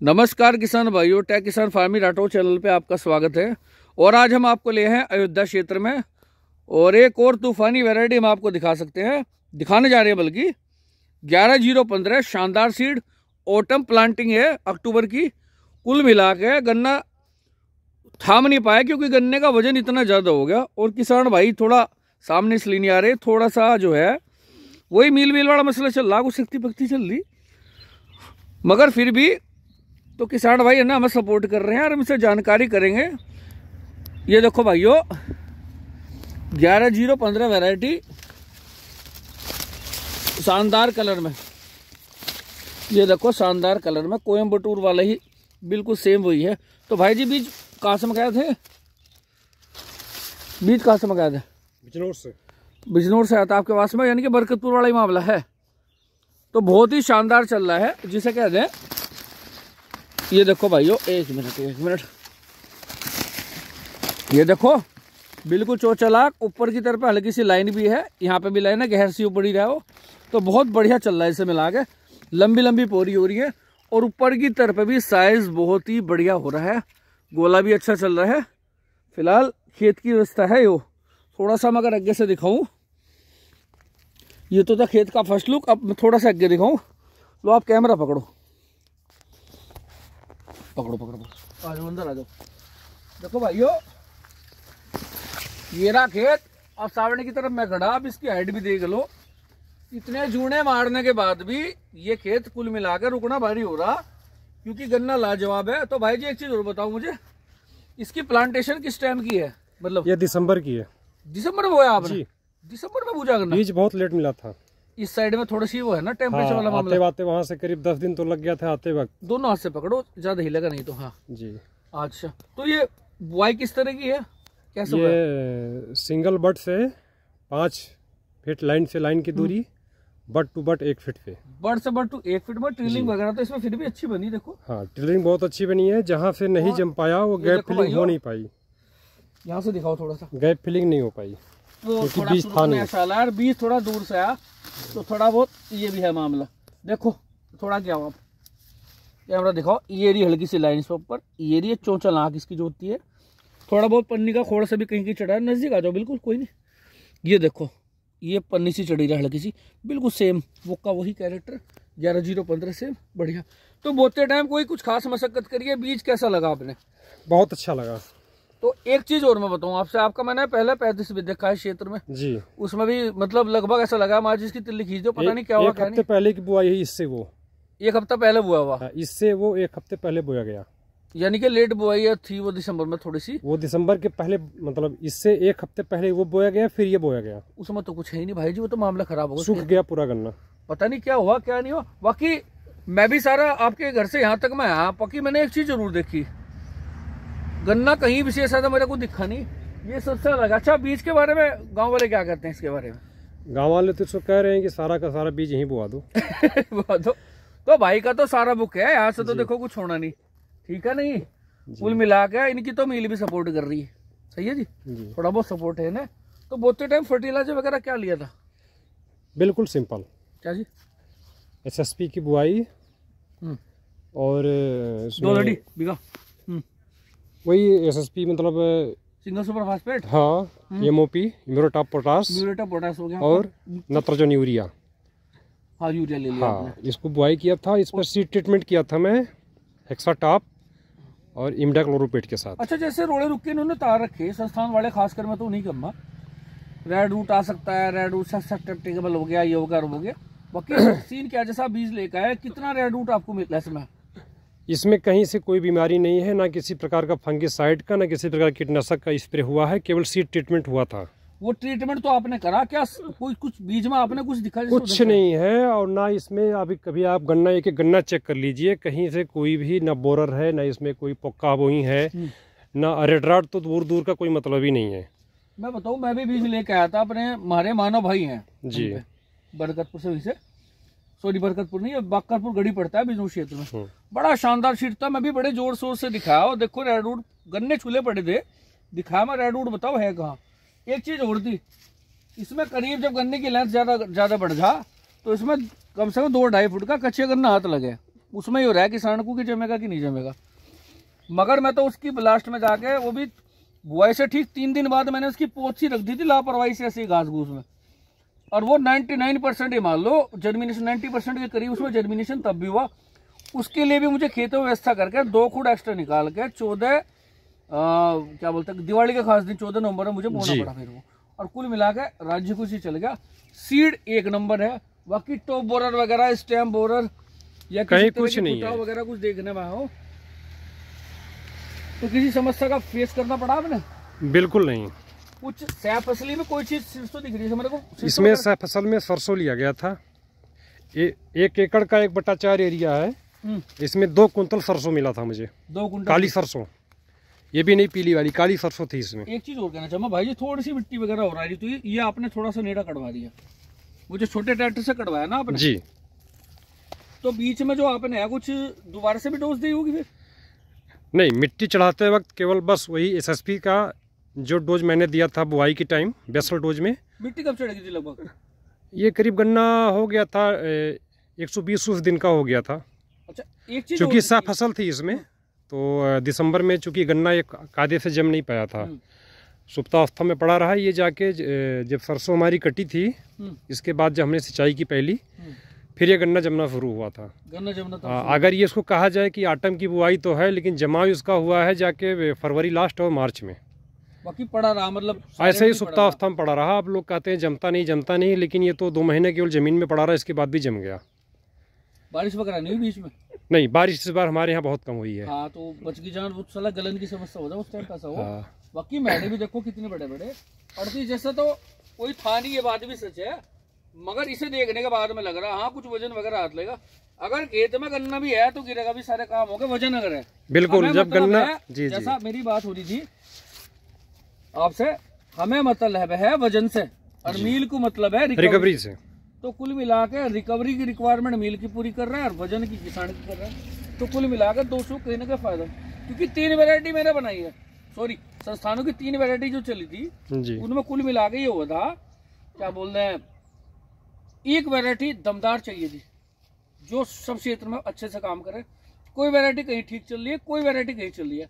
नमस्कार किसान भाइयों, टेक किसान फार्मिंग राठौर चैनल पे आपका स्वागत है। और आज हम आपको ले हैं अयोध्या क्षेत्र में और एक और तूफानी वैरायटी हम आपको दिखाने जा रहे हैं, बल्कि 11015 शानदार सीड ऑटम प्लांटिंग है अक्टूबर की। कुल मिला के गन्ना थाम नहीं पाया क्योंकि गन्ने का वजन इतना ज़्यादा हो गया। और किसान भाई थोड़ा सामने इसलिए नहीं आ रहे, थोड़ा सा जो है वही मील वाला मसला चल रहा, कुछ शक्ति पक्ति चल रही, मगर फिर भी तो किसान भाई है ना हमें सपोर्ट कर रहे हैं और हमसे जानकारी करेंगे। ये देखो भाइयों, 11015 वैरायटी शानदार कलर में, ये देखो शानदार कलर में कोयम्बटूर वाला ही बिल्कुल सेम वही है। तो भाई जी बीज कहाँ से मंगाए थे? बीज कहाँ से मंगाए थे? बिजनौर से आता आपके पास में, यानी कि बरकतपुर वाला ही मामला है। तो बहुत ही शानदार चल रहा है जिसे कहते हैं। ये देखो भाइयों, एक मिनट, ये देखो बिल्कुल चौचलाक, ऊपर की तरफ हल्की सी लाइन भी है, यहाँ पे भी लाइन है, गहर सी ऊपर ही रहा हो। तो बहुत बढ़िया चल रहा है, इसे मिला के लंबी पोरी हो रही है और ऊपर की तरफ भी साइज बहुत ही बढ़िया हो रहा है, गोला भी अच्छा चल रहा है। फिलहाल खेत की व्यवस्था है यो, थोड़ा सा मगर आगे से दिखाऊं, ये तो था खेत का फर्स्ट लुक। अब मैं थोड़ा सा आगे दिखाऊं। लो आप कैमरा पकड़ो, आ जाओ अंदर आ जाओ। देखो भाइयों, ये रहा खेत। अब सामने की तरफ मैं खड़ा, अब इसकी हाइट भी देख लो। इतने जूने मारने के बाद भी ये खेत कुल मिलाकर रुकना भारी हो रहा क्योंकि गन्ना लाजवाब है। तो भाई जी एक चीज और बताओ मुझे, इसकी प्लांटेशन किस टाइम की है? मतलब ये दिसंबर की है। दिसंबर में बोया आपने? दिसंबर में पूजा करना? बीज बहुत लेट मिला था। इस साइड में थोड़ी सी वो है ना टेम्परेचर वाला मामला। आते वहां से करीब 10 दिन तो लग गया था आते वक्त। दोनों हाथ से पकड़ो, ज्यादा हिलेगा नहीं तो। हाँ जी। अच्छा, तो ये बुआई किस तरह की है, कैसे? ये सिंगल बट से 5 फीट लाइन से लाइन की दूरी, बट टू बट 1 फीट पे। बट से बट टू 1 फीट में ट्रिलिंग वगैरह तो इसमें फिर भी अच्छी बनी। देखो हाँ, ट्रिलिंग बहुत अच्छी बनी है। जहाँ से नहीं जम पाया वो गैप फिलिंग हो नहीं पाई। यहाँ से दिखाओ थोड़ा सा, गैप फिलिंग नहीं हो पाई तो बीज था नहीं, बीज थोड़ा दूर से आया तो थोड़ा बहुत ये भी है मामला। देखो थोड़ा क्या हुआ, कैमरा दिखाओ, ये रही हल्की सी लाइन ऊपर, ये रही चोंचल आँख इसकी जो होती है। थोड़ा बहुत पन्नी का खोड़ से भी कहीं की चढ़ा है, नजदीक आ जाओ, बिल्कुल कोई नहीं। ये देखो, ये पन्नी सी चढ़ी रही हल्की सी, बिल्कुल सेम वो का वही कैरेक्टर 11015 से बढ़िया। तो बोते टाइम कोई कुछ खास मशक्कत करिए, बीज कैसा लगा आपने? बहुत अच्छा लगा। तो एक चीज और मैं बताऊं आपसे, आपका मैंने पहले 35 भी देखा है क्षेत्र में जी, उसमें भी मतलब लगभग ऐसा लगा आज इसकी तिल्ली खींच दो, पता नहीं क्या हुआ। एक हफ्ते पहले की बुआई है, इससे वो 1 हफ्ता पहले बुआ हुआ, इससे वो 1 हफ्ते पहले बोया गया, यानी कि लेट बुआई थी वो दिसंबर में थोड़ी सी। वो दिसंबर के पहले, मतलब इससे 1 हफ्ते पहले वो बोया गया, फिर ये बोया गया। उसमें तो कुछ है ही नहीं भाई जी, वो तो मामला खराब हो गया, सूख गया पूरा गन्ना। पता नहीं क्या हुआ क्या नहीं हुआ। बाकी मैं भी सारा आपके घर से यहाँ तक मैं आया, बाकी मैंने एक चीज जरूर देखी, गन्ना कहीं विशेष ऐसा मेरे को दिखा नहीं, ये सबसे अलग। अच्छा, बीज के बारे में गांव वाले क्या कहते हैं इसके बारे में? गांव वाले तो इसको कह रहे हैं कि सारा का सारा बीज यहीं बोआ दो। बोआ दो। तो भाई का तो सारा बुक है, यहाँ से तो देखो कुछ होना नहीं, ठीक है नहीं। कुल मिला के इनकी तो मिल भी सपोर्ट कर रही है, सही है जी, थोड़ा बहुत सपोर्ट है ना। तो बोते टाइम फर्टिलाइजर वगैरह क्या लिया था? बिल्कुल सिंपल, क्या जी? SSP की बुआई और 2 लड़ी बीघा वही SSP, मतलब सिंगल सुपर फास्फेट। हाँ, MOP म्यूरेट पोटास हो गया और नाइट्रोजन यूरिया। हाँ, यूरिया ले लिया। हाँ, इसको बुआई किया था। इस पर सीड ट्रीटमेंट किया था मैं हेक्साटॉप और इमिडाक्लोरोपेट के साथ। अच्छा, जैसे रोड़े रुके इन्होंने तार रखे संस्थान वाले, खासकर मैं तो नहीं कहूँगा, रेड रूट आ सकता है, रेड रूट सस्टेनेबल हो गया, ये हो गया। बाकी सीन क्या, जैसा बीज लेकर आया, कितना रेड रूट आपको मिला इसमें? इसमें कहीं से कोई बीमारी नहीं है, ना किसी प्रकार का फंगिसाइड का, ना किसी प्रकार कीटनाशक का स्प्रे हुआ है, केवल सीड ट्रीटमेंट हुआ था। वो ट्रीटमेंट तो आपने करा क्या? कोई कुछ बीज में आपने कुछ दिखा? कुछ नहीं है, और ना इसमें अभी कभी आप गन्ना एक गन्ना चेक कर लीजिए, कहीं से कोई भी ना बोरर है, ना इसमें कोई पक्का बोई है, ना अरेड्राट, तो दूर का कोई मतलब ही नहीं है। मैं बताऊं, मैं भी बीज लेके आया था अपने, हमारे मानव भाई हैं जी, बरकतपुर से, सॉरी बरकतपुर नहीं, बाकरपुर गढ़ी पड़ता है बिजनौर क्षेत्र में। बड़ा शानदार शीट था, मैं भी बड़े जोर शोर से दिखाया। और देखो रेड रूट, गन्ने छूले पड़े थे, दिखाया मैं रेड रूट, बताओ है कहाँ। एक चीज और थी इसमें, करीब जब गन्ने की लेंथ ज्यादा बढ़ जा तो इसमें कम से कम 2-2.5 फुट का कच्चे गन्ना हाथ लगे, उसमें ही हो रहा है किसान को कि जमेगा कि नहीं जमेगा। मगर मैं तो उसकी लास्ट में जाके वो भी बुआई से ठीक 3 दिन बाद मैंने उसकी पोच सी रख दी थी लापरवाही से ऐसी घास घूस में, और वो 99% ही मान लो जर्मिनेशन, 90% के करीब उसमें जर्मिनेशन तब भी हुआ। उसके लिए भी मुझे खेतों में व्यवस्था करके 2 खूड एक्स्ट्रा निकाल के 14 क्या बोलते हैं दिवाली के खास दिन 14 नवंबर में मुझे बोना पड़ा फिर वो, और कुल मिला के राज्य कुछ ही चल गया। सीड 1 नंबर है, बाकी टॉप बोरर वगैरह स्टेम बोरर या कहीं कुछ नहीं है वगैरह कुछ देखने में हो तो किसी समस्या का फेस करना पड़ा आपने? बिल्कुल नहीं। कुछ सह फसली में कोई चीज तो दिख रही है मेरे को? इसमें सह फसल में सरसों लिया गया था, 1 एकड़ का 1/4 एरिया है, इसमें 2 कुंतल सरसों मिला था मुझे, 2 कुंटल काली सरसों, ये भी नहीं पीली वाली, काली सरसों थी इसमें। एक चीज और कहना चाहूँगा भाई जी, थोड़ी सी मिट्टी वगैरह हो रही थी, ये आपने थोड़ा सा नेड़ा कटवा दिया, वो जो छोटे ट्रैक्टर से कटवाया ना आपने जी, तो बीच में जो आपने है कुछ दोबारा से भी डोज दी होगी फिर? नहीं, मिट्टी चढ़ाते वक्त केवल बस वही SSP का जो डोज मैंने दिया था बुआई के टाइम बेसल डोज में। मिट्टी कब चढ़ेगी थी लगभग? ये करीब गन्ना हो गया था 120 दिन का हो गया था। अच्छा, एक चीज चूँकि सा फसल थी इसमें, तो दिसंबर में चूँकि गन्ना एक कायदे से जम नहीं पाया था, सुप्तावस्था में पड़ा रहा। ये जाके जब सरसों हमारी कटी थी, इसके बाद जब हमने सिंचाई की पहली, फिर ये गन्ना जमना शुरू हुआ था। गन्ना जमना था। अगर ये इसको कहा जाए कि आटम की बुआई तो है, लेकिन जमाव इसका हुआ है जाके फरवरी लास्ट और मार्च में। बाकी पड़ा रहा, मतलब ऐसे ही सुप्तावस्था में पड़ा रहा। आप लोग कहते हैं जमता नहीं, लेकिन ये तो 2 महीने केवल जमीन में पड़ा रहा, इसके बाद भी जम गया। बारिश वगैरह नहीं हुई बीच में? नहीं, बारिश इस बार हमारे यहाँ बहुत कम हुई है। हाँ, तो बच की जान, वो साला गलन की समस्या हो जाए उस टाइम पैसा हो। बाकी मैंने भी देखो कितने बड़े बड़े 38 जैसा तो कोई था नहीं, ये बात भी सच है, मगर इसे देखने के बाद में लग रहा हाँ कुछ वजन वगैरह हाथ लेगा। अगर खेत में गन्ना भी है तो गिरेगा भी, सारे काम हो गए वजन अगर है। बिल्कुल, जब गन्ना जी जैसा मेरी बात हो रही थी आपसे, हमें मतलब है वजन से और मील को मतलब है रिकवरी से। तो कुल मिला के रिकवरी की रिक्वायरमेंट मील की पूरी कर रहा है और वजन की किसान की कर रहा है, तो कुल मिला के 200 कहने का फायदा। क्योंकि 3 वैरायटी मैंने बनाई है, सॉरी संस्थानों की 3 वैरायटी जो चली थी उनमें कुल मिला के ये हुआ था, क्या बोलते हैं, एक वैरायटी दमदार चाहिए थी जो सब क्षेत्र में अच्छे से काम करे। कोई वैरायटी कहीं ठीक चल रही है, कोई वैरायटी कहीं चल रही है।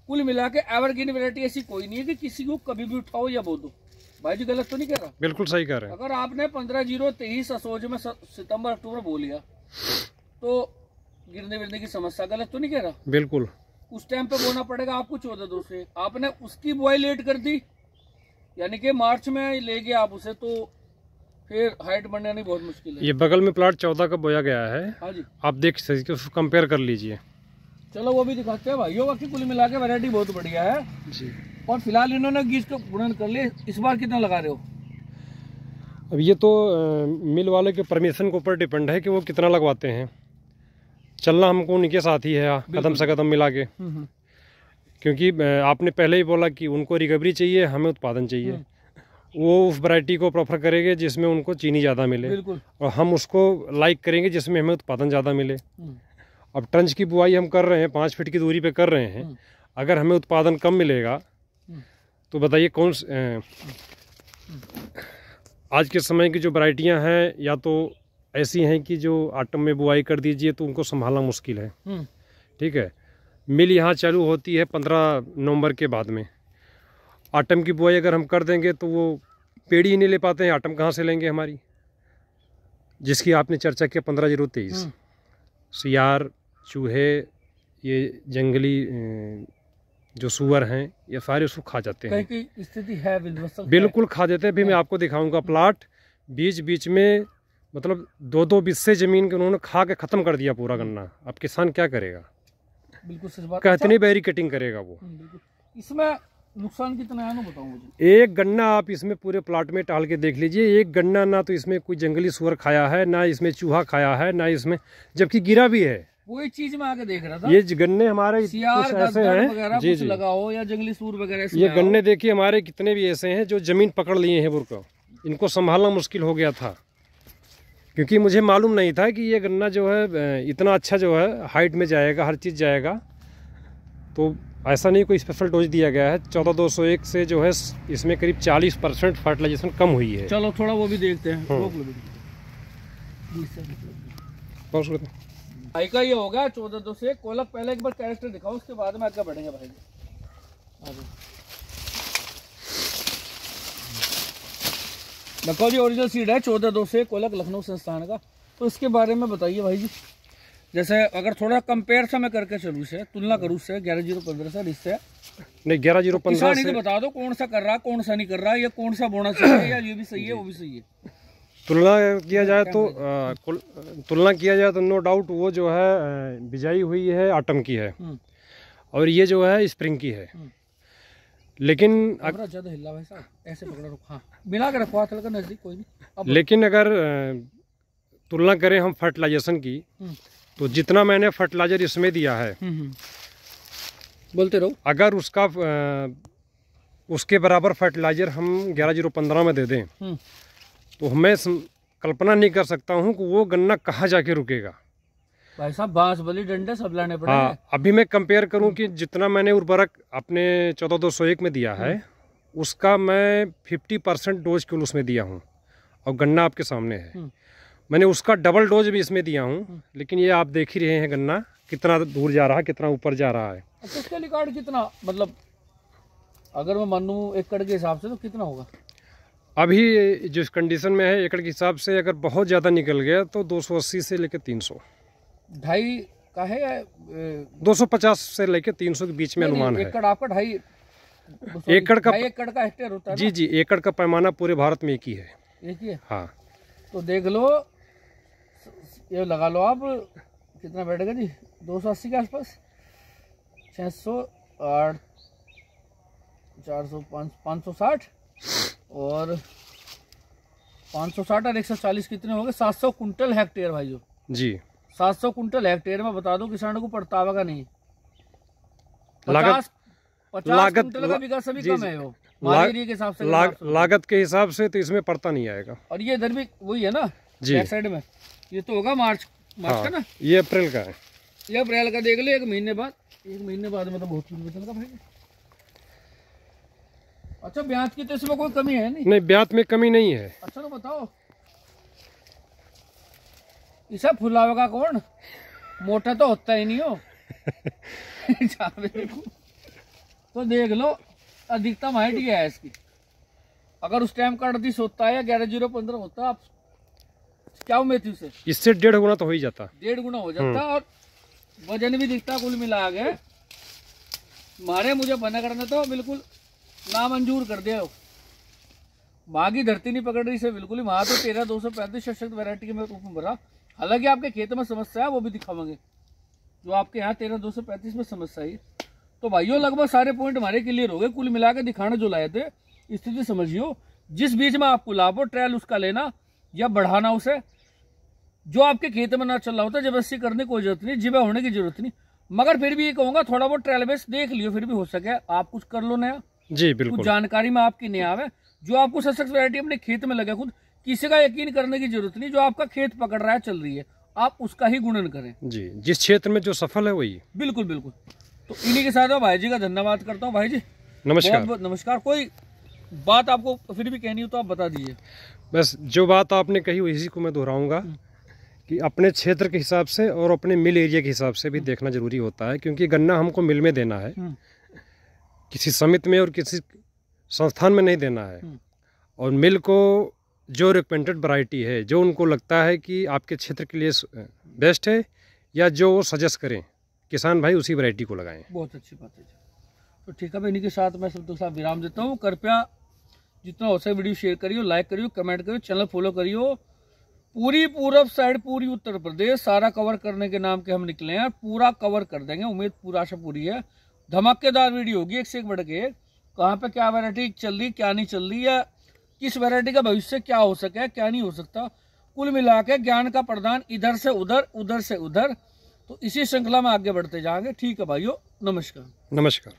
कुल मिला के एवरग्रीन वैरायटी ऐसी कोई नहीं है कि किसी को कभी भी उठाओ या बोल दो। भाई जी गलत तो नहीं कह रहा? बिल्कुल सही कह रहे हैं। अगर आपने 15/0-23 असोज में सितंबर अक्टूबर बोल लिया तो गिरने विरने की समस्या, गलत तो नहीं कह रहा? बिल्कुल, उस टाइम पे बोना पड़ेगा आपको 14 से, आपने उसकी बुआई लेट कर दी, यानी कि मार्च में ले गया आप उसे, तो फिर हाइट बढ़ने नहीं बहुत मुश्किल है। ये बगल में प्लाट 14 का बोया गया है। हाँ जी, आप देख सकते, उसको कंपेयर कर लीजिए। चलो वो भी दिखाते हैं भाइयों। बाकी कुल मिला के वैरायटी बहुत बढ़िया है जी। और फिलहाल इन्होंने बीज को गुणन कर लिए। इस बार कितना लगा रहे हो? अब ये तो मिल वाले के परमिशन के ऊपर डिपेंड है कि वो कितना लगवाते हैं। चलना हमको उनके साथ ही है, कदम से कदम मिला के, क्योंकि आपने पहले ही बोला कि उनको रिकवरी चाहिए, हमें उत्पादन चाहिए। वो उस वैरायटी को प्रेफर करेंगे जिसमें उनको चीनी ज़्यादा मिले, और हम उसको लाइक करेंगे जिसमें हमें उत्पादन ज़्यादा मिले। अब ट्रंच की बुआई हम कर रहे हैं, 5 फीट की दूरी पे कर रहे हैं, अगर हमें उत्पादन कम मिलेगा तो बताइए कौन आज के समय की जो वैरायटियां हैं, या तो ऐसी हैं कि जो आटम में बुआई कर दीजिए तो उनको संभालना मुश्किल है। ठीक है, मिल यहाँ चालू होती है 15 नवंबर के बाद में। आटम की बुआई अगर हम कर देंगे तो वो पेड़ी ही नहीं ले पाते हैं, आटम कहाँ से लेंगे हमारी, जिसकी आपने चर्चा किया 15/023। सियार, चूहे, ये जंगली जो सुअर हैं, ये सारे उसको खा जाते हैं। कहीं स्थिति है बिल्कुल खा देते हैं। भी मैं आपको दिखाऊंगा प्लाट, बीच बीच में मतलब 2-2 बिस्से जमीन के उन्होंने खा के खत्म कर दिया पूरा गन्ना। अब किसान क्या करेगा? बिल्कुल सही बात। कितनी बैरिकेटिंग करेगा वो? इसमें नुकसान कितना है ना बताओ मुझे। एक गन्ना आप इसमें पूरे प्लाट में टाल के देख लीजिए, एक गन्ना ना तो इसमें कोई जंगली सुअर खाया है, ना इसमें चूहा खाया है, ना इसमें, जबकि गिरा भी है। वही चीज में आके देख रहा था, ये गन्ने हमारे कुछ ऐसे हैं जी, लगा हो या जंगली सूर वगैरह, ये गन्ने देखिए हमारे कितने भी ऐसे हैं जो जमीन पकड़ लिए हैं बुरका, इनको संभालना मुश्किल हो गया था। क्योंकि मुझे मालूम नहीं था कि ये गन्ना जो है इतना अच्छा जो है हाइट में जाएगा, हर चीज़ जाएगा। तो ऐसा नहीं कोई स्पेशल डोज दिया गया है। 14,201 से जो है इसमें करीब 40% फर्टिलाइजेशन कम हुई है। चलो थोड़ा वो भी देखते हैं। भाई का ये होगा 14 से कोलक। पहले एक बार कैरेक्टर दिखाओ, उसके बाद में आगे बढ़ेंगे भाई। देखो जी ओरिजिनल सीड है 14 से कोलक लखनऊ संस्थान का। तो इसके बारे में बताइए भाई जी। जैसे अगर थोड़ा कंपेयर सा मैं करके चलूँ, से तुलना करूँ से 11015 से इससे नहीं 11015 से बता दो कौन सा कर रहा, कौन सा नहीं कर रहा, ये कौन सा बोना चाहिए, या ये भी सही है वो भी सही है। तुलना किया जाए तो नो डाउट वो जो है बिजाई हुई है ऑटम की है, और ये जो है स्प्रिंग की है। लेकिन ज्यादा हिला भाई साहब, ऐसे पकड़ा रखो। हाँ मिला के रखो, हाथ लगा नजदीक कोई नहीं। लेकिन अगर तुलना करें हम फर्टिलाइजेशन की, तो जितना मैंने फर्टिलाइजर इसमें दिया है, बोलते रहो, अगर उसके बराबर फर्टिलाइजर हम 11015 में दे दें, तो मैं कल्पना नहीं कर सकता हूं कि वो गन्ना कहाँ जाके रुकेगा। भाई साहब बांस बली डंडे सब लाने पड़ेंगे। हाँ, अभी मैं कंपेयर करूं कि जितना मैंने उर्वरक अपने 14201 में दिया है, उसका मैं 50% डोज केवल उसमें दिया हूं, और गन्ना आपके सामने है। मैंने उसका डबल डोज भी इसमें दिया हूं, लेकिन ये आप देख ही रहे हैं गन्ना कितना दूर जा रहा है, कितना ऊपर जा रहा है। अच्छा, इसका रिकॉर्ड कितना, मतलब अगर मैं मानूं एकड़ के हिसाब से तो कितना होगा? अभी जिस कंडीशन में है एकड़ के हिसाब से अगर बहुत ज़्यादा निकल गया तो 280 से लेकर 300, 2.5 का है या 250 से लेकर 300 के बीच में अनुमान है। एकड़ आपका 2.5 एकड़ का हेक्टेयर होता है। जी, एकड़ का पैमाना पूरे भारत में एक ही है। एक ही है? हाँ, तो देख लो, ये लगा लो आप, कितना बैठेगा जी? 280 के आसपास, 600, 8, 400, 560 और 560 और 140 कितने हो गए? 700 कुंटल हेक्टेयर भाइयों जी। 700 कुंटल हेक्टेयर में बता दो किसानों को पड़तावा का नहीं। 50 कुंटल का बीघा सभी कम है वो एरिया के हिसाब से, लागत के हिसाब से तो इसमें पड़ता नहीं आएगा। और ये इधर भी वही है ना जी, बैक साइड में। ये तो होगा मार्च का ना, ये अप्रैल का है। ये अप्रैल का देख लो, एक महीने बाद में तो बहुत कुछ बचेगा भाई। अच्छा, ब्याज की तो इसमें कोई कमी है नहीं? नहीं, ब्याज में कमी नहीं है। अच्छा तो बताओ, इसे फुलावेगा कौन? मोटा तो होता ही नहीं हो। तो देख लो, अधिकतम हाइट ये है इसकी। अगर उस टाइम का 38 होता है या 11015 होता, आप क्या उम्मीद थी उसे? इससे 1.5 गुना तो हो ही जाता। 1.5 गुना हो जाता, और वजन भी दिखता कुल मिला के। मारे मुझे बना करना तो बिल्कुल नामंजूर कर दिया। बागी धरती नहीं पकड़ रही से बिल्कुल ही। वहां तो 13235 सशक्त वैरायटी के में रूप में भरा। हालांकि आपके खेत में समस्या है, वो भी दिखावांगे, जो आपके यहाँ 13235 में समस्या है। तो भाइयों लगभग सारे पॉइंट हमारे क्लियर हो गए। कुल मिलाकर दिखाने जो लाए थे, स्थिति समझियो। जिस बीज में आपको लाभ हो, ट्रायल उसका लेना या बढ़ाना उसे। जो आपके खेत में ना चल रहा होता, जबरदस्ती करने की कोई जरूरत नहीं, जिबा होने की जरूरत नहीं। मगर फिर भी ये कहूंगा, थोड़ा बहुत ट्रायल बेस देख लियो, फिर भी हो सके आप कुछ कर लो नया। जी बिल्कुल, कुछ जानकारी में आपकी नहीं आवे, जो आपको सशक्त वैरायटी अपने खेत में लगे, खुद किसी का यकीन करने की जरूरत नहीं। जो आपका खेत पकड़ रहा है, चल रही है, आप उसका ही गुणन करें। जी, जिस क्षेत्र में जो सफल है वही। बिल्कुल बिल्कुल। तो इन्हीं के साथ भाई जी का धन्यवाद करता हूँ। भाई जी नमस्कार। बहुत नमस्कार। कोई बात आपको फिर भी कहनी हो तो आप बता दीजिए। बस जो बात आपने कही इसी को मैं दोहराऊंगा कि अपने क्षेत्र के हिसाब से और अपने मिल एरिया के हिसाब से भी देखना जरूरी होता है, क्योंकि गन्ना हमको मिल में देना है, किसी समिति में और किसी संस्थान में नहीं देना है। और मिल को जो रिकमेंडेड वैरायटी है, जो उनको लगता है कि आपके क्षेत्र के लिए बेस्ट है, या जो वो सजेस्ट करें किसान भाई, उसी वैरायटी को लगाएं। बहुत अच्छी बात है। तो ठीक है भाई, इन्हीं के साथ मैं सब साथ विराम देता हूँ। कृपया जितना हो सके वीडियो शेयर करियो, लाइक करियो, कमेंट करियो, चैनल फॉलो करियो। पूरी पूरब साइड, पूरी उत्तर प्रदेश सारा कवर करने के नाम के हम निकले हैं, पूरा कवर कर देंगे। उम्मीद पूरा आशा पूरी है। धमाकेदार वीडियो होगी, एक से एक बढ़ के। कहाँ पे क्या वैरायटी चल रही, क्या नहीं चल रही है, किस वैरायटी का भविष्य क्या हो सके, क्या नहीं हो सकता, कुल मिला के ज्ञान का प्रदान इधर से उधर, उधर से उधर। तो इसी श्रृंखला में आगे बढ़ते जाएंगे। ठीक है भाइयों, नमस्कार। नमस्कार।